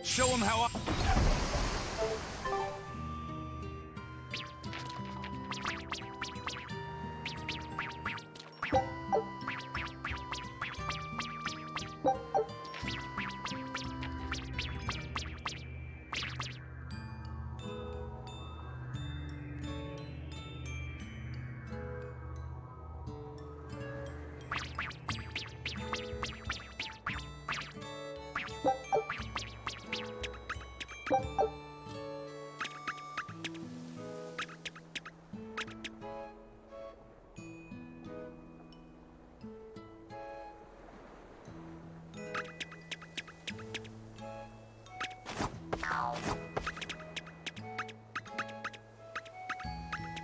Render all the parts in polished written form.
Show him how I...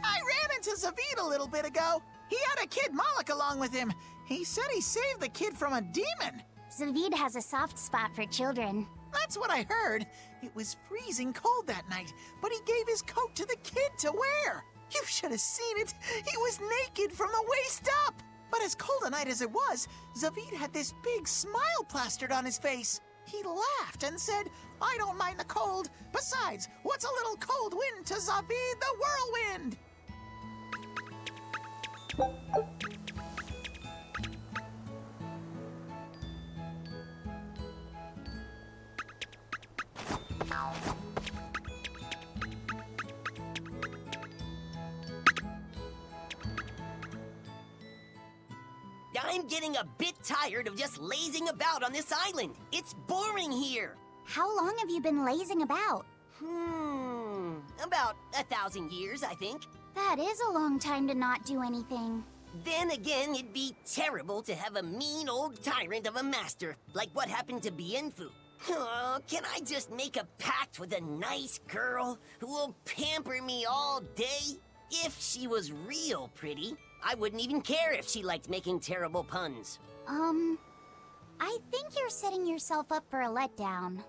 I ran into Zavid a little bit ago. He had a kid Moloch along with him. He said he saved the kid from a demon. Zavid has a soft spot for children. That's what I heard. It was freezing cold that night, but he gave his coat to the kid to wear. You should have seen it. He was naked from the waist up. But as cold a night as it was, Zavid had this big smile plastered on his face. He laughed and said, "I don't mind the cold. Besides, what's a little cold wind to Zavid the whirlwind?" I'm getting a bit tired of just lazing about on this island. It's boring here. How long have you been lazing about? About 1,000 years, I think. That is a long time to not do anything. Then again, it'd be terrible to have a mean old tyrant of a master, like what happened to Bienfu. Oh, can I just make a pact with a nice girl who will pamper me all day? If she was real pretty, I wouldn't even care if she liked making terrible puns. I think you're setting yourself up for a letdown.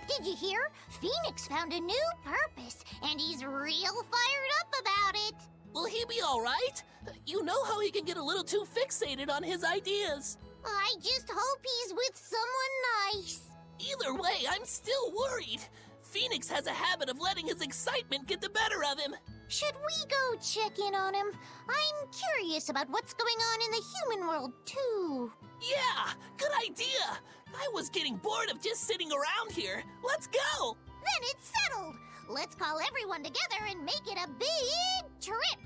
Did you hear? Phoenix found a new purpose, and he's real fired up about it. Will he be all right? You know how he can get a little too fixated on his ideas. I just hope he's with someone nice. Either way, I'm still worried. Phoenix has a habit of letting his excitement get the better of him. Should we go check in on him? I'm curious about what's going on in the human world, too. Yeah, good idea. I was getting bored of just sitting around here. Let's go. Then it's settled. Let's call everyone together and make it a big trip.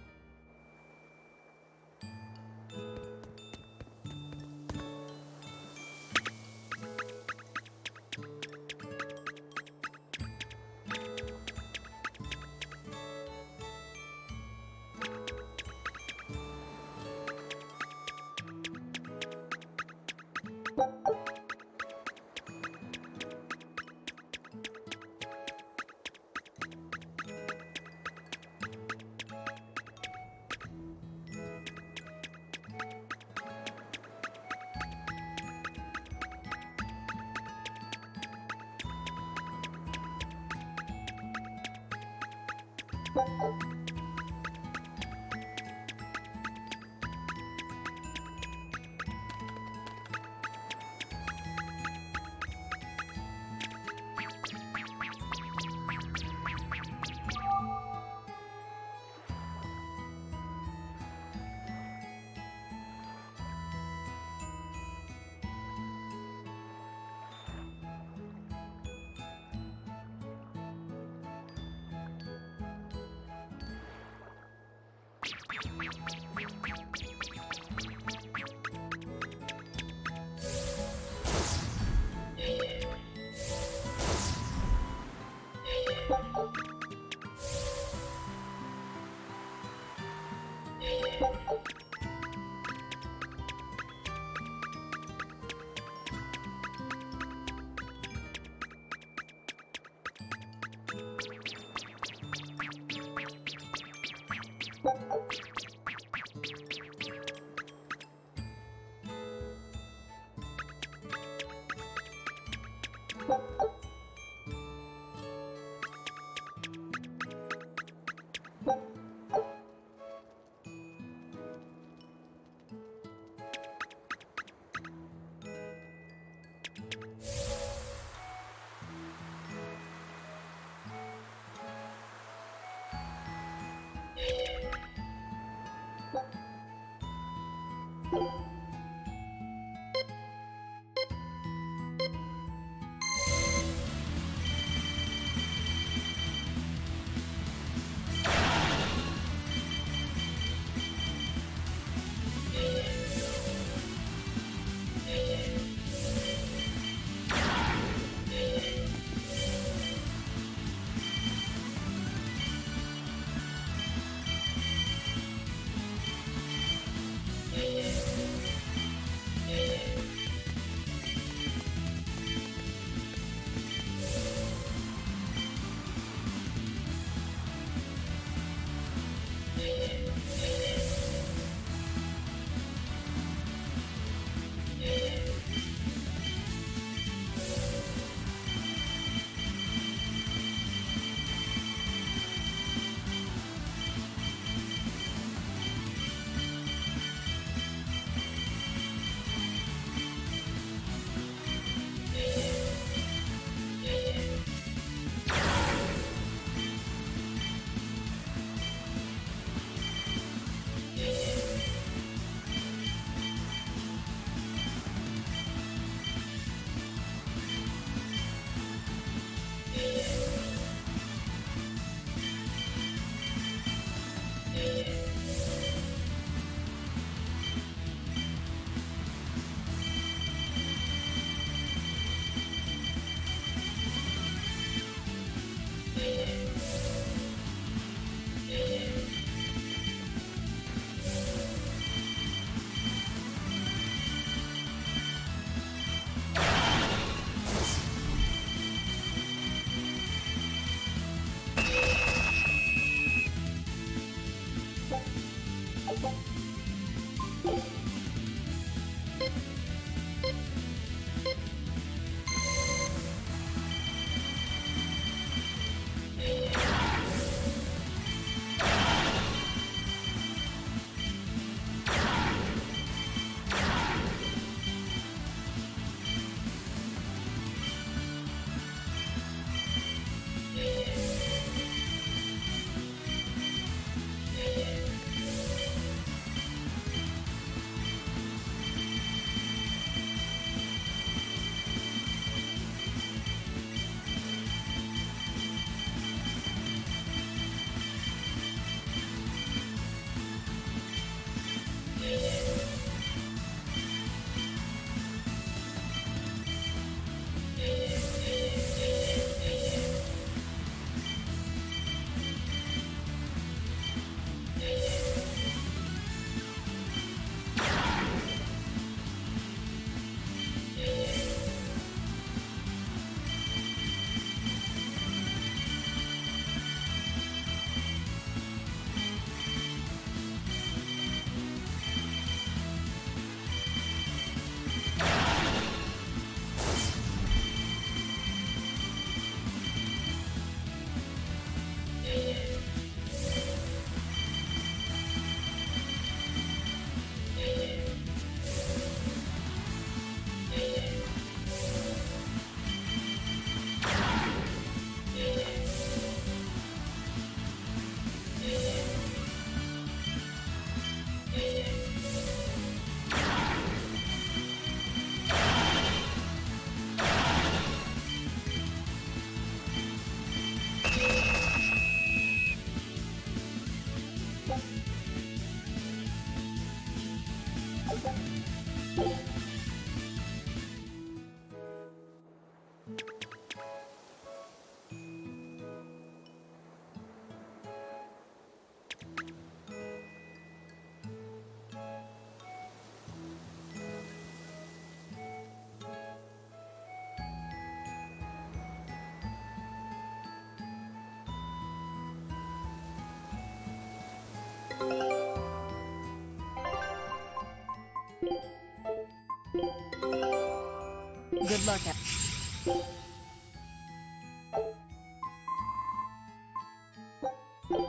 Good luck.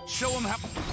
Show him how.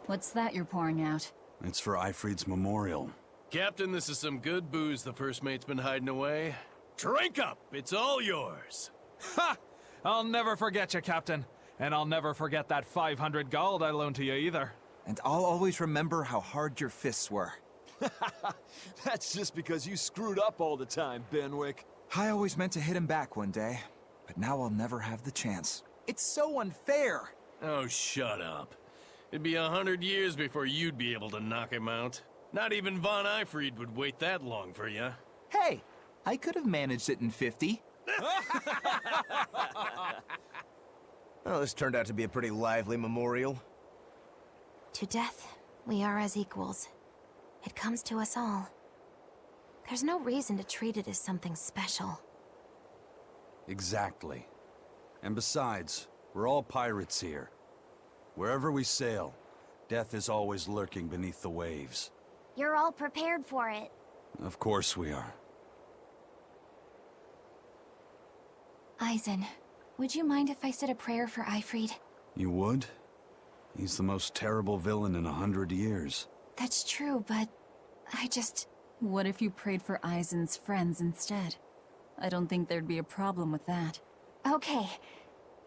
What's that you're pouring out? It's for Ifrid's memorial. Captain, this is some good booze the first mate's been hiding away. Drink up! It's all yours! Ha! I'll never forget you, Captain. And I'll never forget that 500 gold I loaned to you either. And I'll always remember how hard your fists were. That's just because you screwed up all the time, Benwick. I always meant to hit him back one day, but now I'll never have the chance. It's so unfair. Oh, shut up. It'd be 100 years before you'd be able to knock him out. Not even Von Ifrid would wait that long for you. Hey, I could have managed it in 50. Well, this turned out to be a pretty lively memorial. To death, we are as equals. It comes to us all. There's no reason to treat it as something special. Exactly. And besides, we're all pirates here. Wherever we sail, death is always lurking beneath the waves. You're all prepared for it. Of course we are. Eisen, would you mind if I said a prayer for Ifrid? You would? He's the most terrible villain in 100 years. That's true, but I just... What if you prayed for Eisen's friends instead? I don't think there'd be a problem with that. Okay.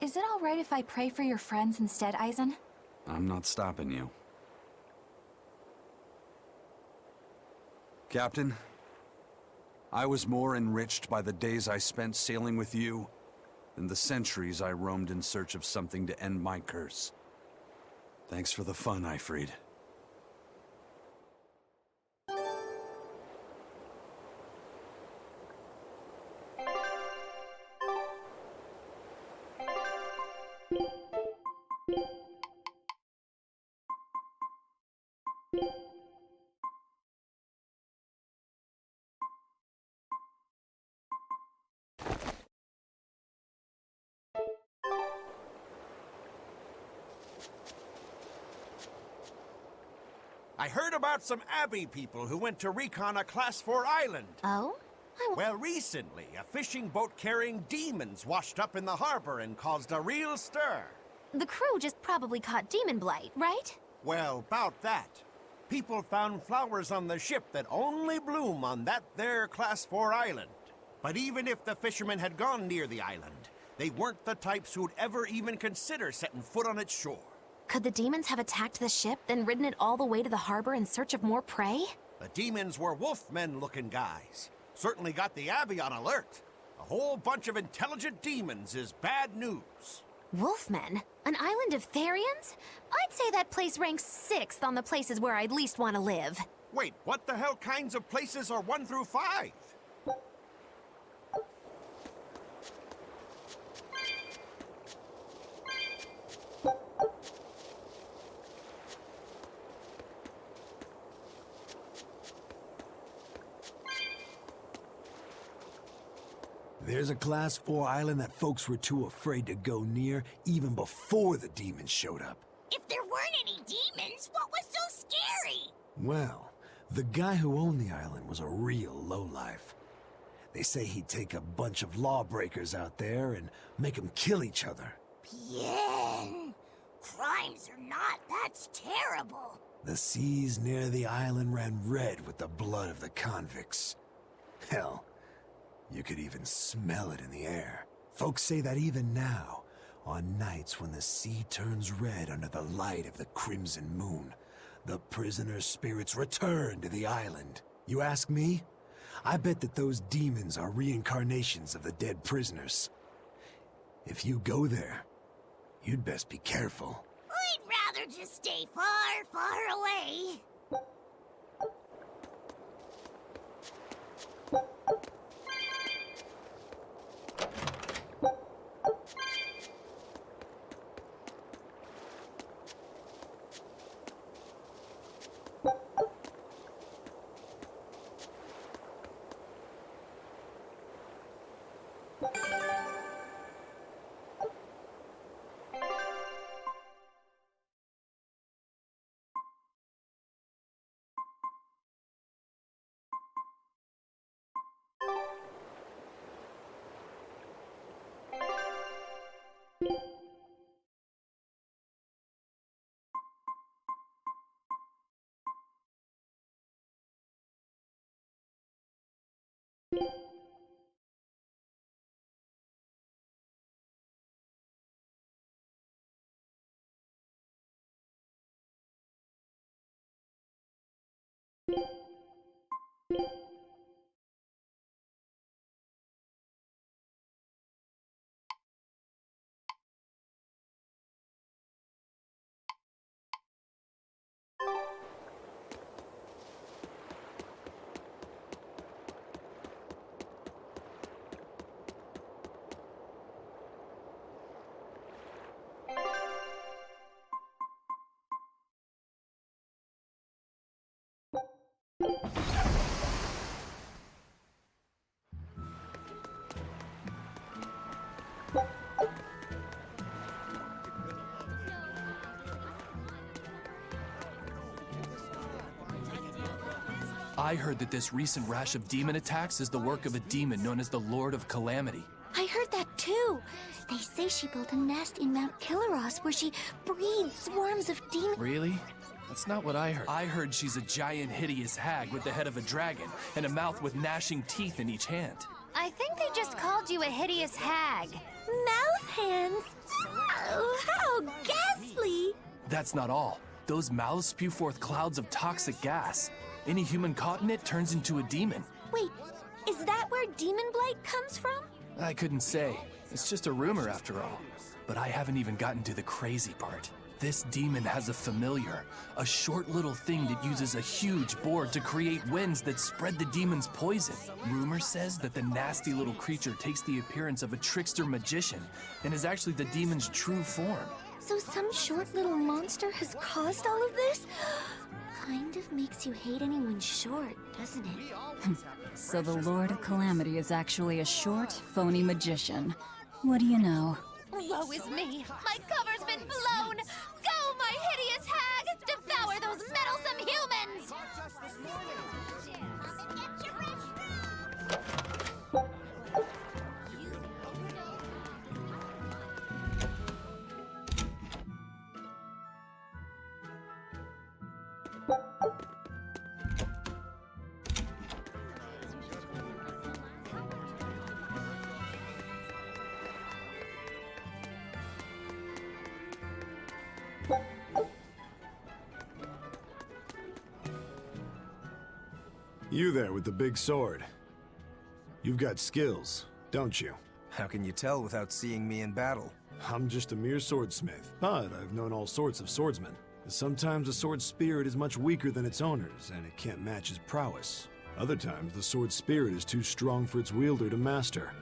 Is it all right if I pray for your friends instead, Eisen? I'm not stopping you. Captain, I was more enriched by the days I spent sailing with you than the centuries I roamed in search of something to end my curse. Thanks for the fun, Ifrid. I heard about some Abbey people who went to recon a Class 4 island. Oh? Well, recently, a fishing boat carrying demons washed up in the harbor and caused a real stir. The crew just probably caught demon blight, right? Well, about that. People found flowers on the ship that only bloom on that there Class 4 island. But even if the fishermen had gone near the island, they weren't the types who'd ever even consider setting foot on its shore. Could the demons have attacked the ship, then ridden it all the way to the harbor in search of more prey? The demons were wolfmen-looking guys. Certainly got the Abbey on alert. A whole bunch of intelligent demons is bad news. Wolfmen? An island of Therians? I'd say that place ranks 6th on the places where I'd least want to live. Wait, what the hell kinds of places are 1 through 5? There's a Class 4 island that folks were too afraid to go near even before the demons showed up. If there weren't any demons, what was so scary? Well, the guy who owned the island was a real lowlife. They say he'd take a bunch of lawbreakers out there and make them kill each other. Bien. Crimes are not. That's terrible. The seas near the island ran red with the blood of the convicts. Hell, you could even smell it in the air. Folks say that even now, On nights when the sea turns red under the light of the crimson moon, the prisoners' spirits return to the island. You ask me? I bet that those demons are reincarnations of the dead prisoners. If you go there, you'd best be careful. I'd rather just stay far, far away. I heard that this recent rash of demon attacks is the work of a demon known as the Lord of Calamity. I heard that too. They say she built a nest in Mount Killaros where she breeds swarms of demons. Really? That's not what I heard. I heard she's a giant, hideous hag with the head of a dragon and a mouth with gnashing teeth in each hand. I think they just called you a hideous hag. Mouth hands? Oh, how ghastly! That's not all. Those mouths spew forth clouds of toxic gas. Any human caught in it turns into a demon. Wait, is that where demon blight comes from? I couldn't say. It's just a rumor after all. But I haven't even gotten to the crazy part. This demon has a familiar, a short little thing that uses a huge board to create winds that spread the demon's poison. Rumor says that the nasty little creature takes the appearance of a trickster magician and is actually the demon's true form. So some short little monster has caused all of this? Kind of makes you hate anyone short, doesn't it? So the Lord of Calamity is actually a short, phony magician. What do you know? Woe is me! My cover's been blown! Go, my hideous hag! Devour those meddlesome humans! You there with the big sword. You've got skills, don't you? How can you tell without seeing me in battle? I'm just a mere swordsmith, but I've known all sorts of swordsmen. Sometimes a sword's spirit is much weaker than its owner's, and it can't match his prowess. Other times, the sword's spirit is too strong for its wielder to master,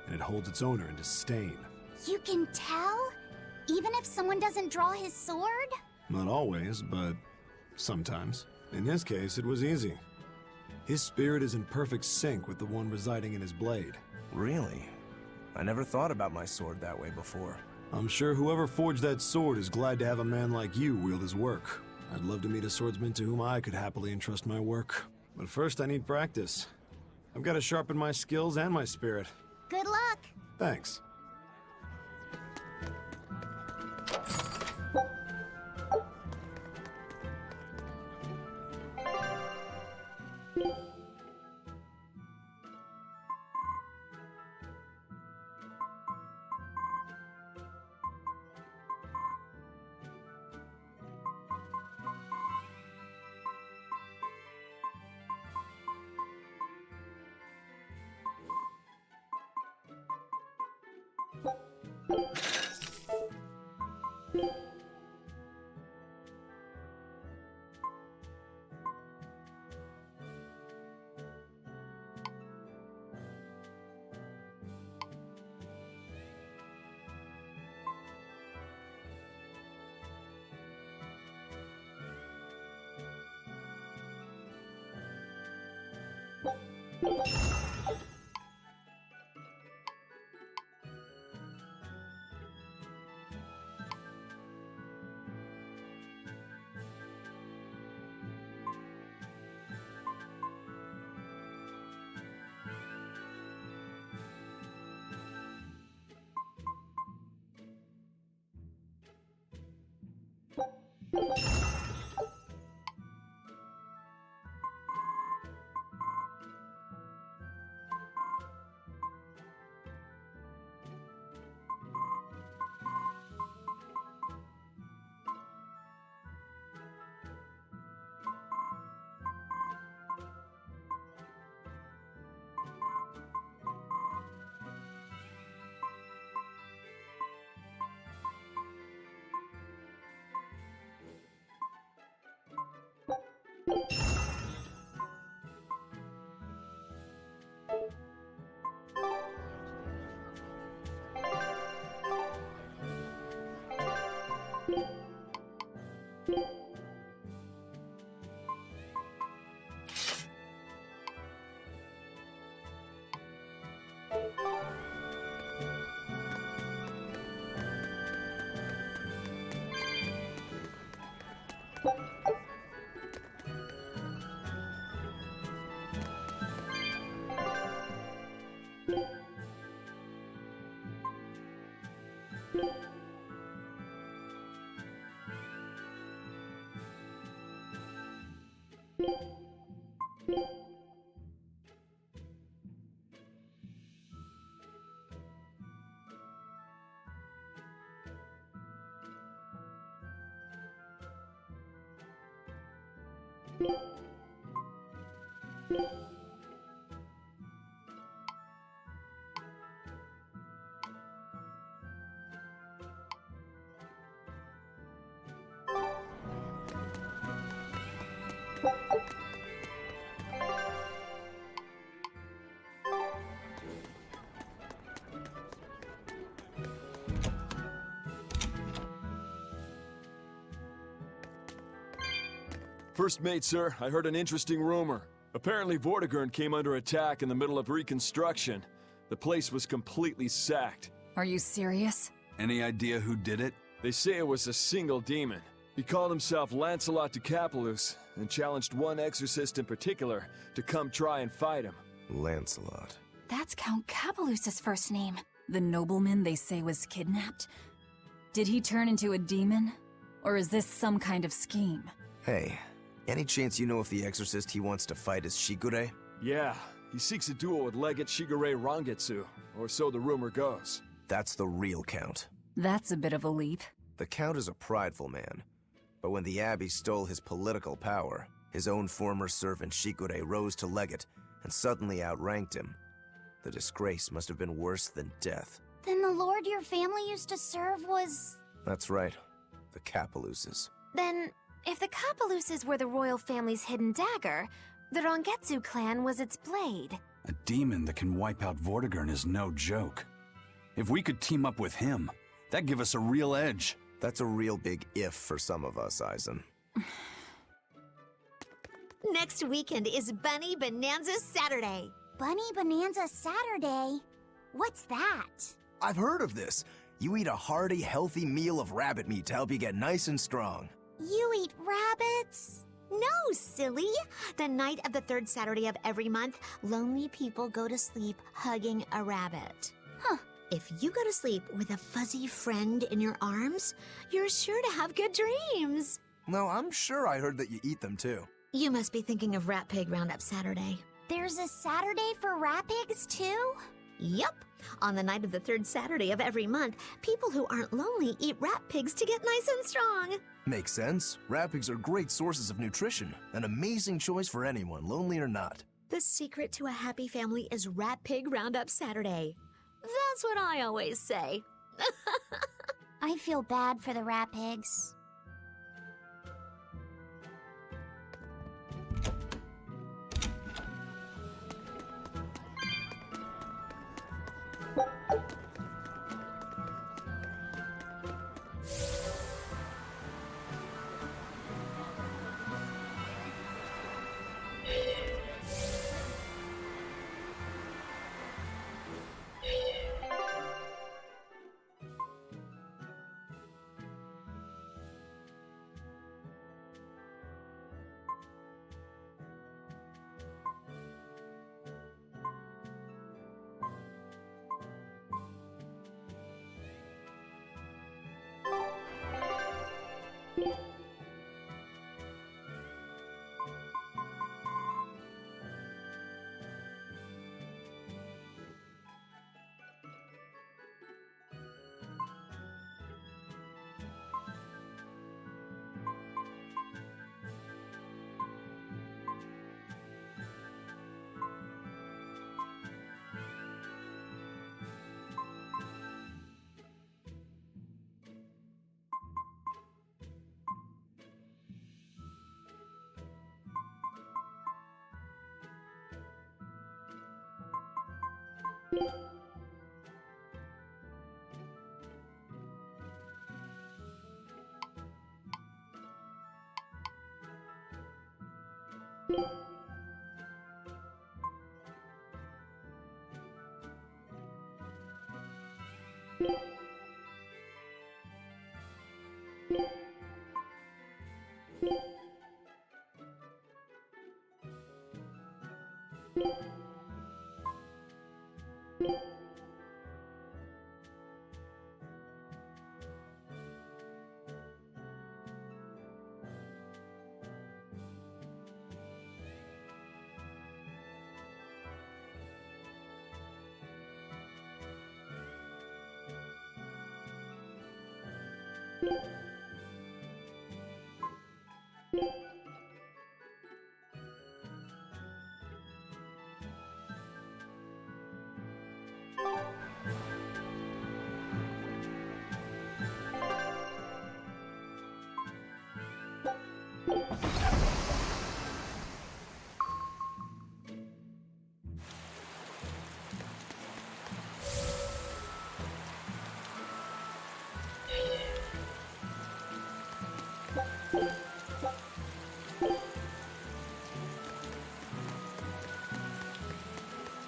and it holds its owner in disdain. You can tell? Even if someone doesn't draw his sword? Not always, but sometimes. In his case, it was easy. His spirit is in perfect sync with the one residing in his blade. Really? I never thought about my sword that way before. I'm sure whoever forged that sword is glad to have a man like you wield his work. I'd love to meet a swordsman to whom I could happily entrust my work. But first I need practice. I've got to sharpen my skills and my spirit. Good luck! Thanks. First mate, sir, I heard an interesting rumor. Apparently Vortigern came under attack in the middle of reconstruction. The place was completely sacked. Are you serious? Any idea who did it? They say it was a single demon. He called himself Lancelot de Capelus and challenged one exorcist in particular to come try and fight him. Lancelot. That's Count Capelus's first name. The nobleman they say was kidnapped? Did he turn into a demon? Or is this some kind of scheme? Hey, any chance you know if the exorcist he wants to fight is Shigure? Yeah, he seeks a duel with Legate Shigure Rangetsu, or so the rumor goes. That's the real Count. That's a bit of a leap. The Count is a prideful man. But when the Abbey stole his political power, his own former servant Shigure rose to Legate and suddenly outranked him. The disgrace must have been worse than death. Then the lord your family used to serve was... That's right. The Capeluses. Then, if the Capeluses were the royal family's hidden dagger, the Rangetsu clan was its blade. A demon that can wipe out Vortigern is no joke. If we could team up with him, that'd give us a real edge. That's a real big if for some of us, Aizen. Next weekend is Bunny Bonanza Saturday. Bunny Bonanza Saturday? What's that? I've heard of this. You eat a hearty, healthy meal of rabbit meat to help you get nice and strong. You eat rabbits? No, silly. The night of the third Saturday of every month, lonely people go to sleep hugging a rabbit. Huh. If you go to sleep with a fuzzy friend in your arms, you're sure to have good dreams. No, I'm sure I heard that you eat them too. You must be thinking of Rat Pig Roundup Saturday. There's a Saturday for rat pigs too? Yup. On the night of the third Saturday of every month, people who aren't lonely eat rat pigs to get nice and strong. Makes sense. Rat pigs are great sources of nutrition. An amazing choice for anyone, lonely or not. The secret to a happy family is Rat Pig Roundup Saturday. That's what I always say. I feel bad for the rat pigs.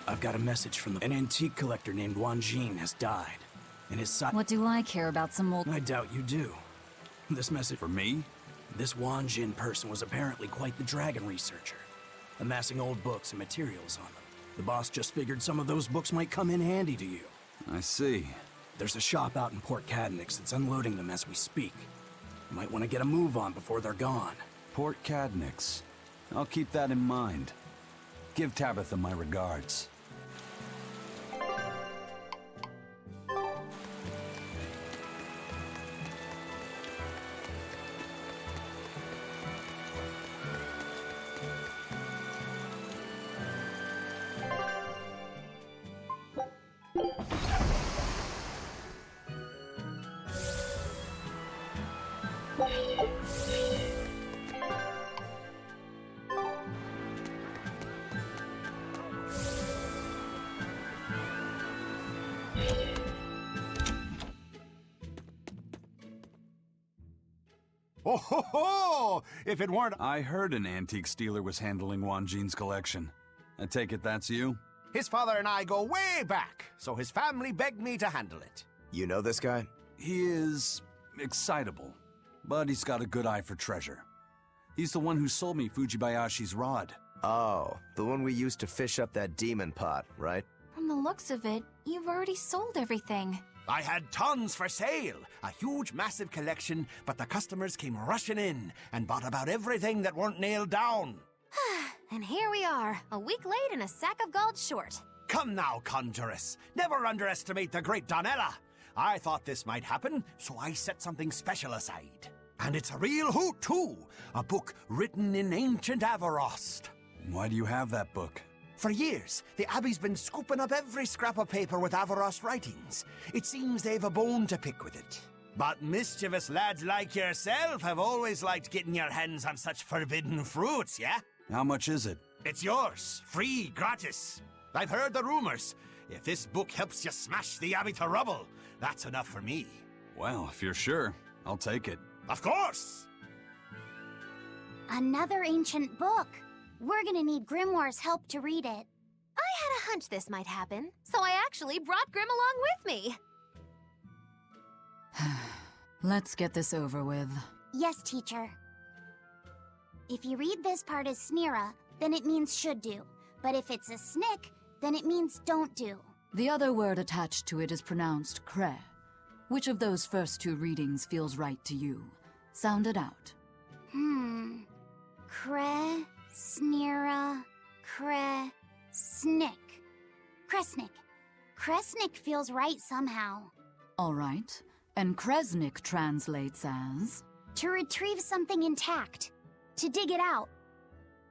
I've got a message from an antique collector named Wanjin has died, and his son— What do I care about some old— I doubt you do. This message— For me? This Wanjin person was apparently quite the dragon researcher, amassing old books and materials on them. The boss just figured some of those books might come in handy to you. I see. There's a shop out in Port Cadnix that's unloading them as we speak. You might want to get a move on before they're gone. Port Cadnix. I'll keep that in mind. Give Tabitha my regards. Oh ho ho! If it weren't— I heard an antique stealer was handling Wanjin's collection. I take it that's you? His father and I go way back, so his family begged me to handle it. You know this guy? He is excitable, but he's got a good eye for treasure. He's the one who sold me Fujibayashi's rod. Oh, the one we used to fish up that demon pot, right? From the looks of it, you've already sold everything. I had tons for sale, a huge, massive collection, but the customers came rushing in and bought about everything that weren't nailed down. And here we are, a week late and a sack of gold short. Come now, Conjuress. Never underestimate the great Donella. I thought this might happen, so I set something special aside. And it's a real hoot, too. A book written in ancient Avarost. Why do you have that book? For years, the Abbey's been scooping up every scrap of paper with Avarost writings. It seems they've a bone to pick with it. But mischievous lads like yourself have always liked getting your hands on such forbidden fruits, yeah? How much is it? It's yours, free, gratis. I've heard the rumors. If this book helps you smash the Abbey to rubble, that's enough for me. Well, if you're sure, I'll take it. Of course! Another ancient book. We're gonna need Grimoire's help to read it. I had a hunch this might happen, so I actually brought Grim along with me. Let's get this over with. Yes, teacher. If you read this part as Snira, then it means should do. But if it's a snick, then it means don't do. The other word attached to it is pronounced cre. Which of those first two readings feels right to you? Sound it out. Cre, Snira, Cre, Snick. Kresnik. Kresnik feels right somehow. All right. And Kresnik translates as? To retrieve something intact. To dig it out.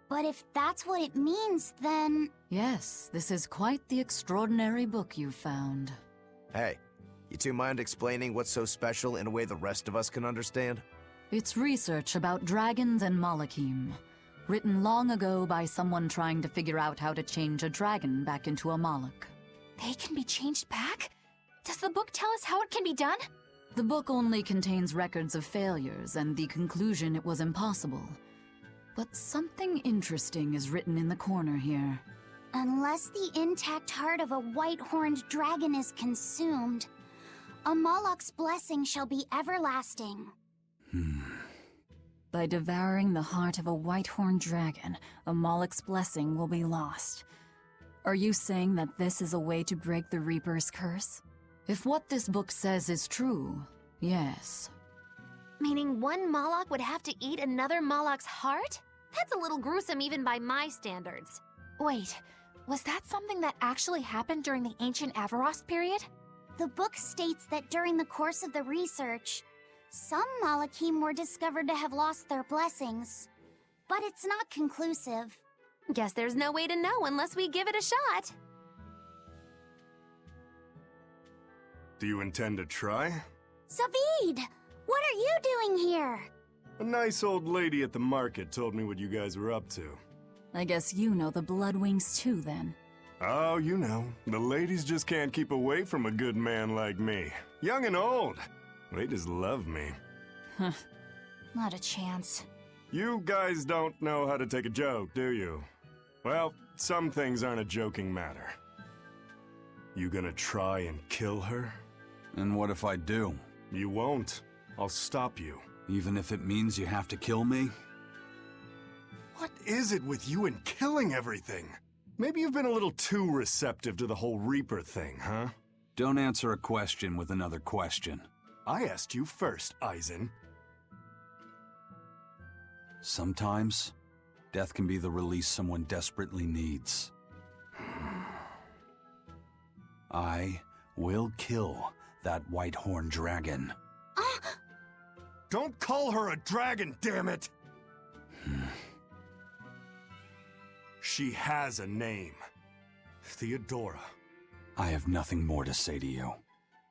But if that's what it means, then... Yes, this is quite the extraordinary book you've found. Hey, you two mind explaining what's so special in a way the rest of us can understand? It's research about dragons and Malachim, written long ago by someone trying to figure out how to change a dragon back into a Malak. They can be changed back? Does the book tell us how it can be done? The book only contains records of failures and the conclusion it was impossible. But something interesting is written in the corner here. Unless the intact heart of a white-horned dragon is consumed, a Malak's blessing shall be everlasting. By devouring the heart of a white-horned dragon, a Malak's blessing will be lost. Are you saying that this is a way to break the Reaper's curse? If what this book says is true, yes. Meaning one Malak would have to eat another Malak's heart? That's a little gruesome even by my standards. Wait, was that something that actually happened during the ancient Avarost period? The book states that during the course of the research, some Malachim were discovered to have lost their blessings. But it's not conclusive. Guess there's no way to know unless we give it a shot. Do you intend to try? Savid! What are you doing here? A nice old lady at the market told me what you guys were up to. I guess you know the Bloodwings too, then. Oh, you know, the ladies just can't keep away from a good man like me. Young and old. They just love me. Huh. Not a chance. You guys don't know how to take a joke, do you? Well, some things aren't a joking matter. You gonna try and kill her? And what if I do? You won't. I'll stop you. Even if it means you have to kill me? What is it with you and killing everything? Maybe you've been a little too receptive to the whole Reaper thing, huh? Don't answer a question with another question. I asked you first, Eisen. Sometimes, death can be the release someone desperately needs. I will kill that white-horned dragon. Don't call her a dragon, damn it! She has a name. Theodora. I have nothing more to say to you.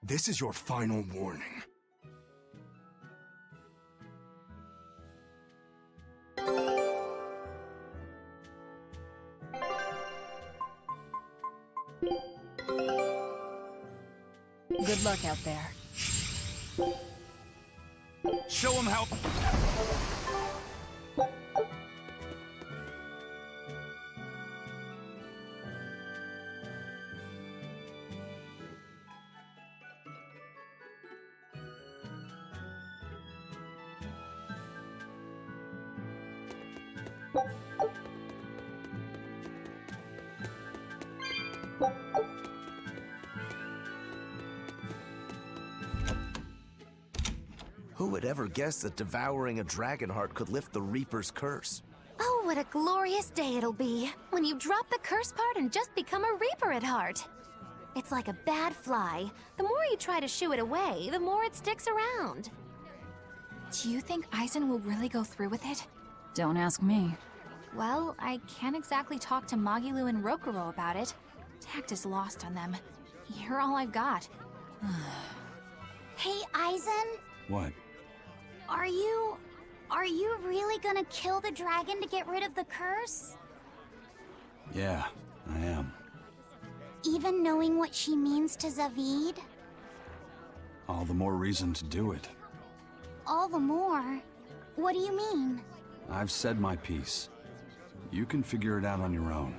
This is your final warning. Good luck out there. Show him how... Who would ever guess that devouring a dragon heart could lift the Reaper's curse? Oh, what a glorious day it'll be when you drop the curse part and just become a Reaper at heart. It's like a bad fly. The more you try to shoo it away, the more it sticks around. Do you think Eisen will really go through with it? Don't ask me. Well, I can't exactly talk to Magilu and Rokuro about it. Tact is lost on them. You're all I've got. Hey, Aizen, What? are you really gonna kill the dragon to get rid of the curse? Yeah, I am. Even knowing what she means to Zavid? All the more reason to do it. All the more. What do you mean? I've said my piece. You can figure it out on your own.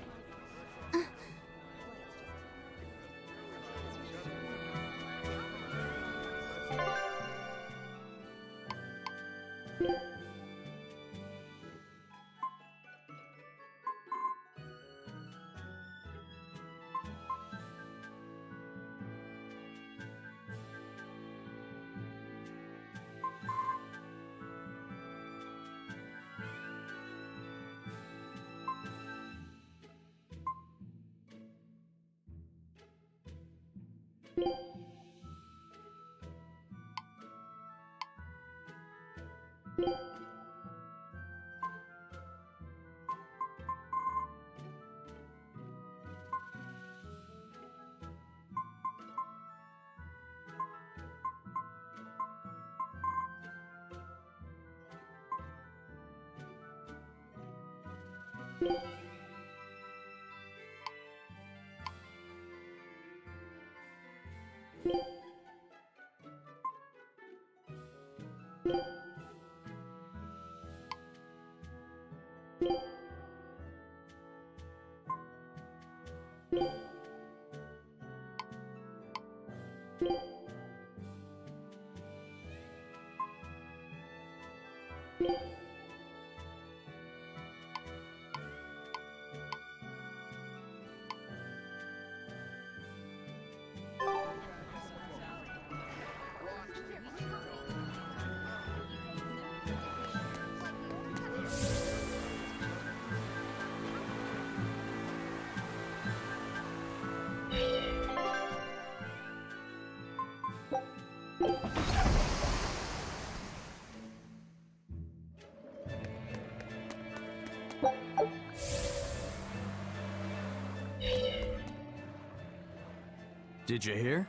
Did you hear?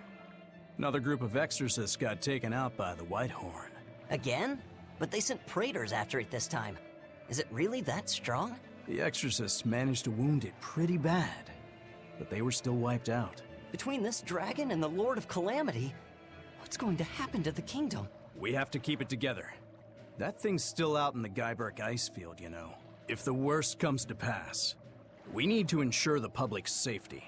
Another group of exorcists got taken out by the Whitehorn. Again? But they sent praetors after it this time. Is it really that strong? The exorcists managed to wound it pretty bad, but they were still wiped out. Between this dragon and the Lord of Calamity, what's going to happen to the kingdom? We have to keep it together. That thing's still out in the Guyberg ice field, you know. If the worst comes to pass, we need to ensure the public's safety.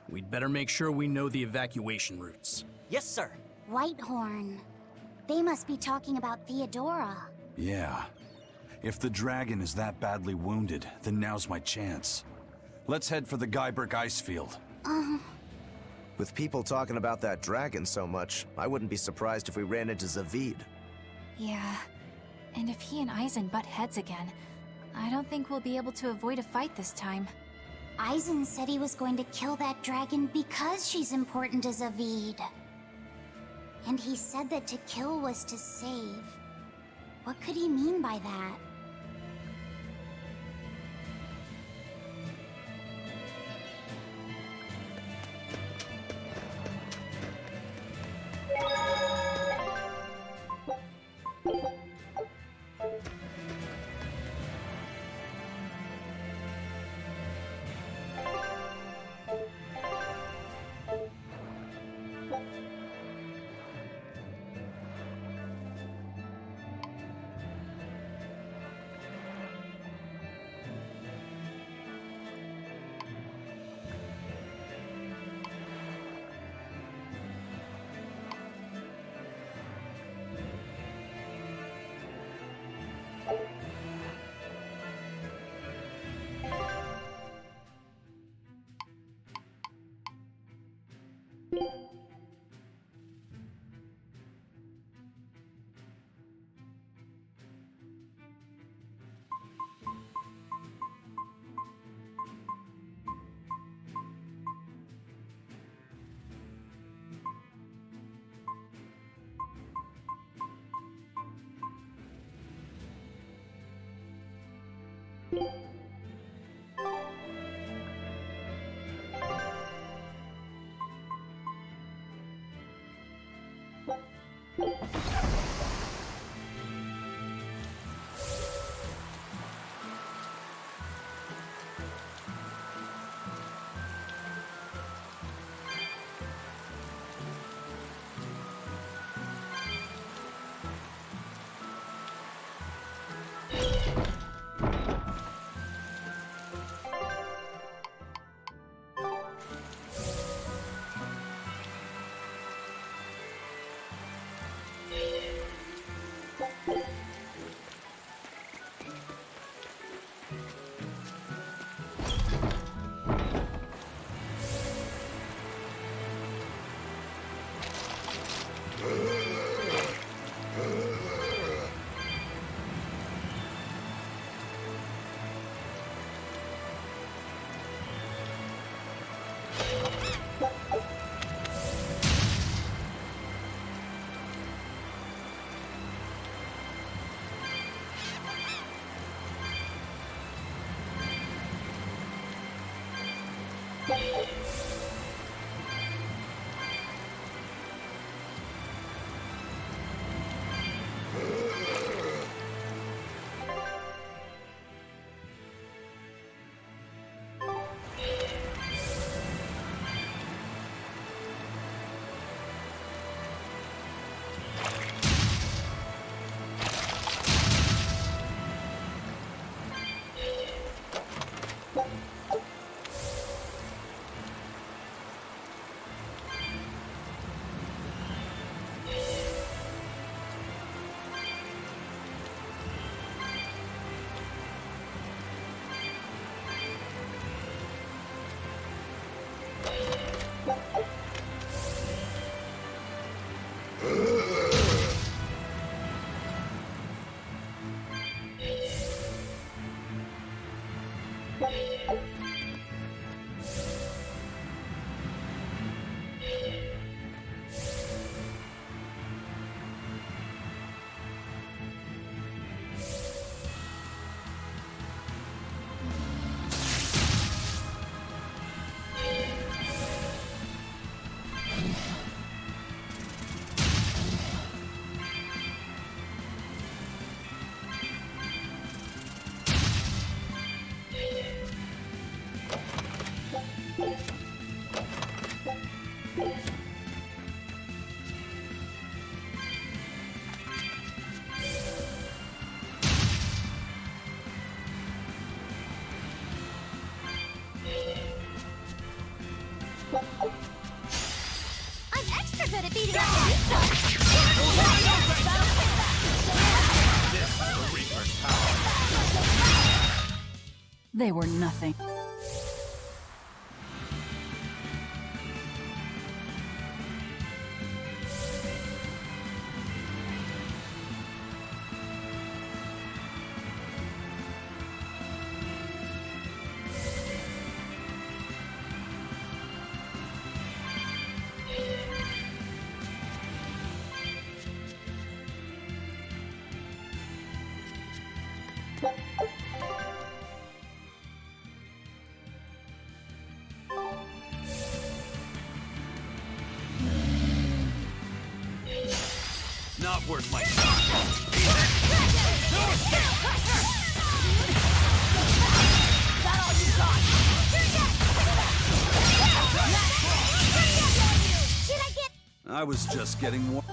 We'd better make sure we know the evacuation routes. Yes, sir. Whitehorn. They must be talking about Theodora. Yeah. If the dragon is that badly wounded, then now's my chance. Let's head for the Guyberg ice field. With people talking about that dragon so much, I wouldn't be surprised if we ran into Zavid. Yeah. And if he and Aizen butt heads again, I don't think we'll be able to avoid a fight this time. Aizen said he was going to kill that dragon because she's important to Zavid. And he said that to kill was to save. What could he mean by that? you I'm extra good at beating They were nothing. Not worth my I was just getting warm.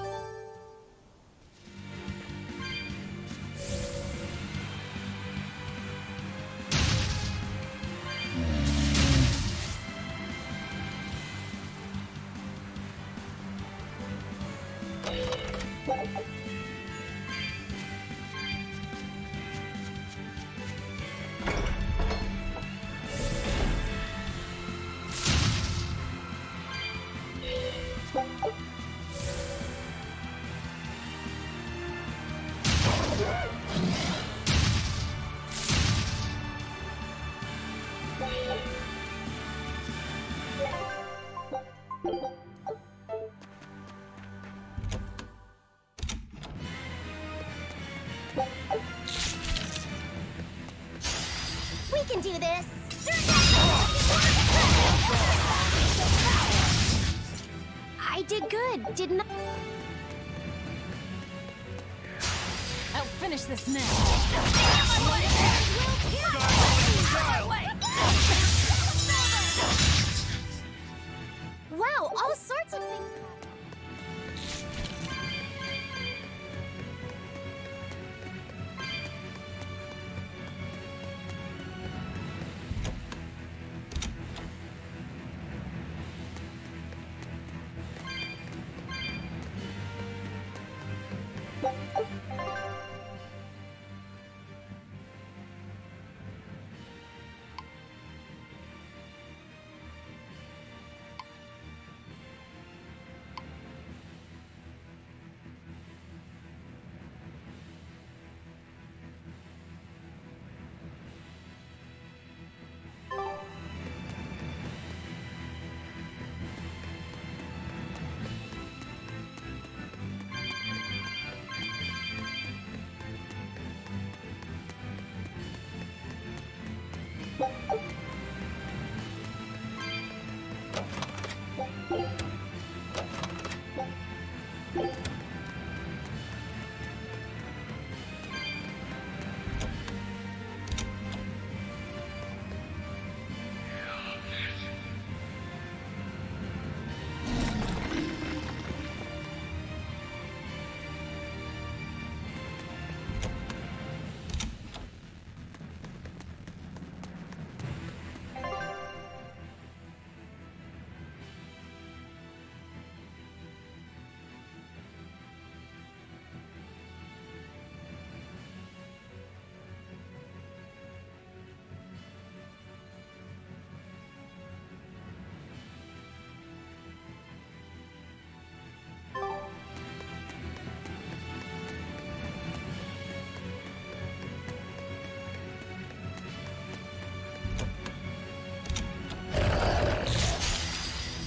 We can do this! I did good, didn't I? I'll finish this now. Wow, all sorts of things.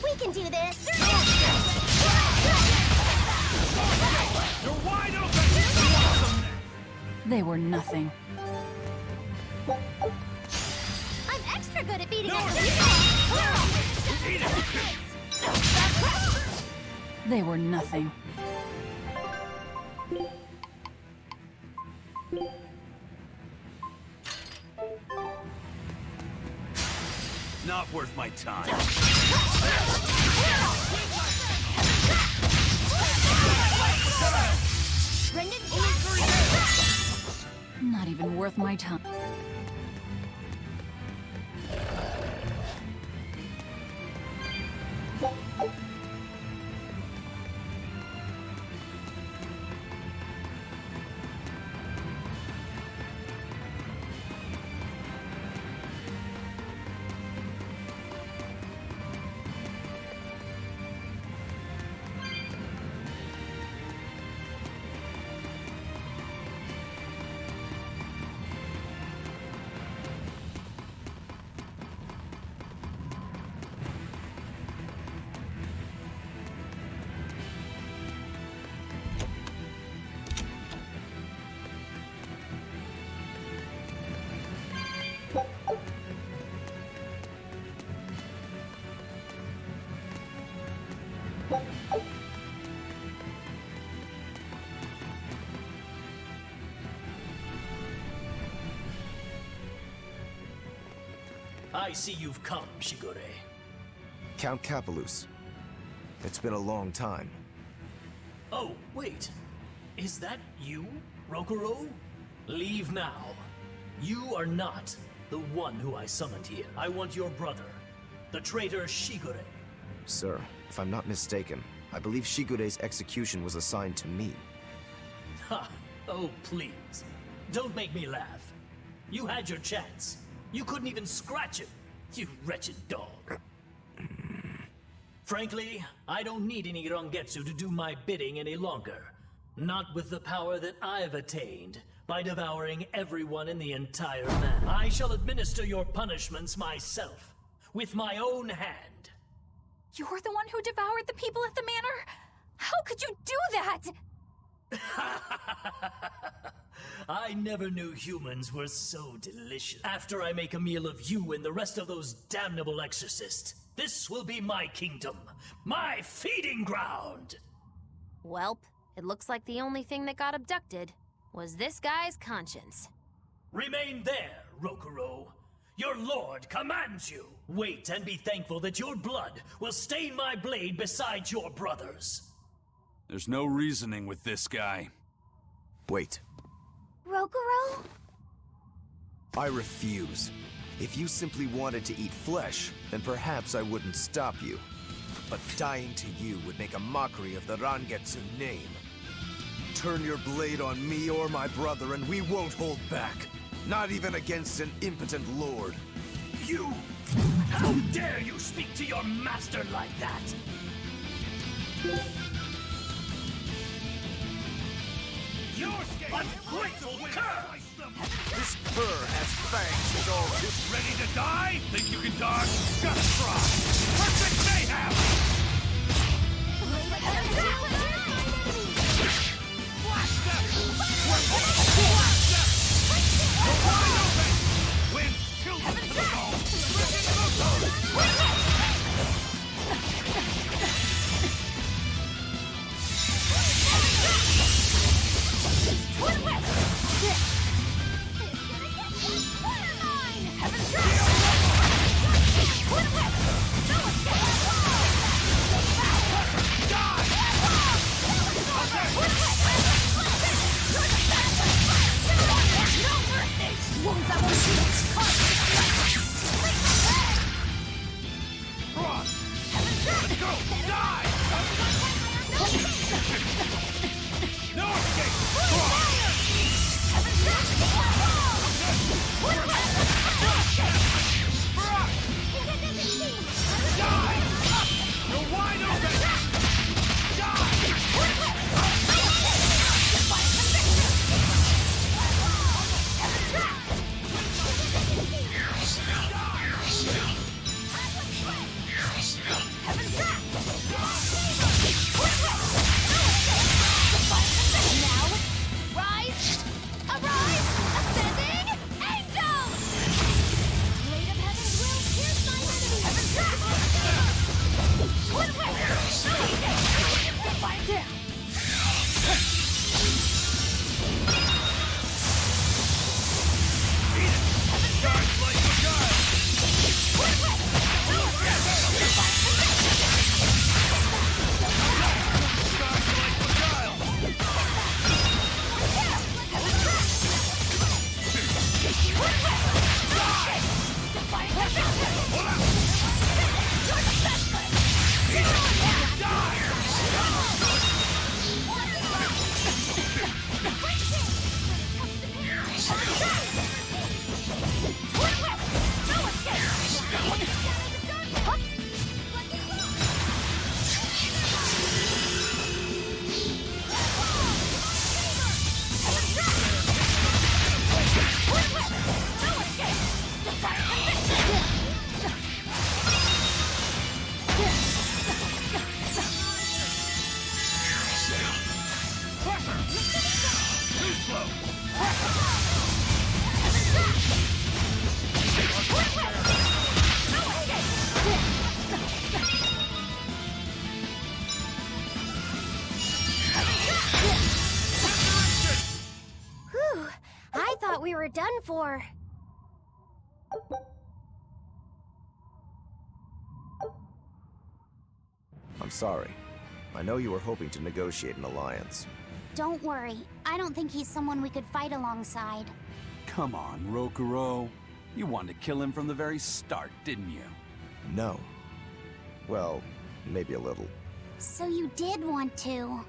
We can do this! You're wide open! They were nothing. I'm extra good at beating They were nothing. Not worth my time. Not even worth my time. I see you've come, Shigure. Count Capelus. It's been a long time. Oh, wait. Is that you, Rokuro? Leave now. You are not the one who I summoned here. I want your brother, the traitor Shigure. Sir, if I'm not mistaken, I believe Shigure's execution was assigned to me. Ha! Oh, please. Don't make me laugh. You had your chance. You couldn't even scratch him, you wretched dog. Frankly, I don't need any Rangetsu to do my bidding any longer. Not with the power that I've attained by devouring everyone in the entire manor. I shall administer your punishments myself, with my own hand. You're the one who devoured the people at the manor? How could you do that? I never knew humans were so delicious. After I make a meal of you and the rest of those damnable exorcists, this will be my kingdom, my feeding ground! Welp, it looks like the only thing that got abducted was this guy's conscience. Remain there, Rokuro. Your lord commands you. Wait and be thankful that your blood will stain my blade beside your brother's. There's no reasoning with this guy. Wait. Rokuro? I refuse. If you simply wanted to eat flesh, then perhaps I wouldn't stop you. But dying to you would make a mockery of the Rangetsu name. Turn your blade on me or my brother and we won't hold back. Not even against an impotent lord. You! How dare you speak to your master like that? You're ungrateful cur! This cur has fangs and all too. Ready to die? Think you can dodge? Just try! Perfect mayhem! Blast them! Blast them! You're wide open! Win! Kill them! Whew, I thought we were done for. I'm sorry. I know you were hoping to negotiate an alliance. Don't worry. I don't think he's someone we could fight alongside. Come on, Rokuro. You wanted to kill him from the very start, didn't you? No. Well, maybe a little. So you did want to.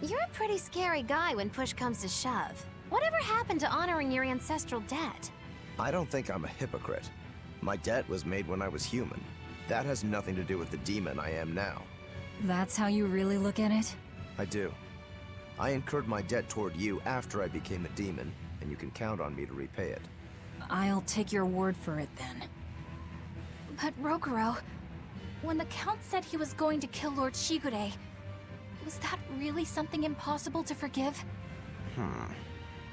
You're a pretty scary guy when push comes to shove. Whatever happened to honoring your ancestral debt? I don't think I'm a hypocrite. My debt was made when I was human. That has nothing to do with the demon I am now. That's how you really look at it? I do. I incurred my debt toward you after I became a demon, and you can count on me to repay it. I'll take your word for it then. But Rokuro, when the Count said he was going to kill Lord Shigure, was that really something impossible to forgive?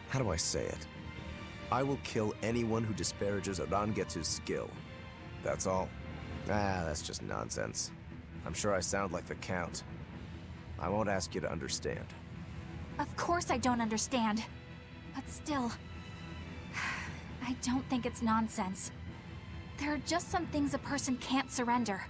How do I say it? I will kill anyone who disparages Rangetsu's skill. That's all? That's just nonsense. I'm sure I sound like the Count. I won't ask you to understand. Of course I don't understand. But still, I don't think it's nonsense. There are just some things a person can't surrender.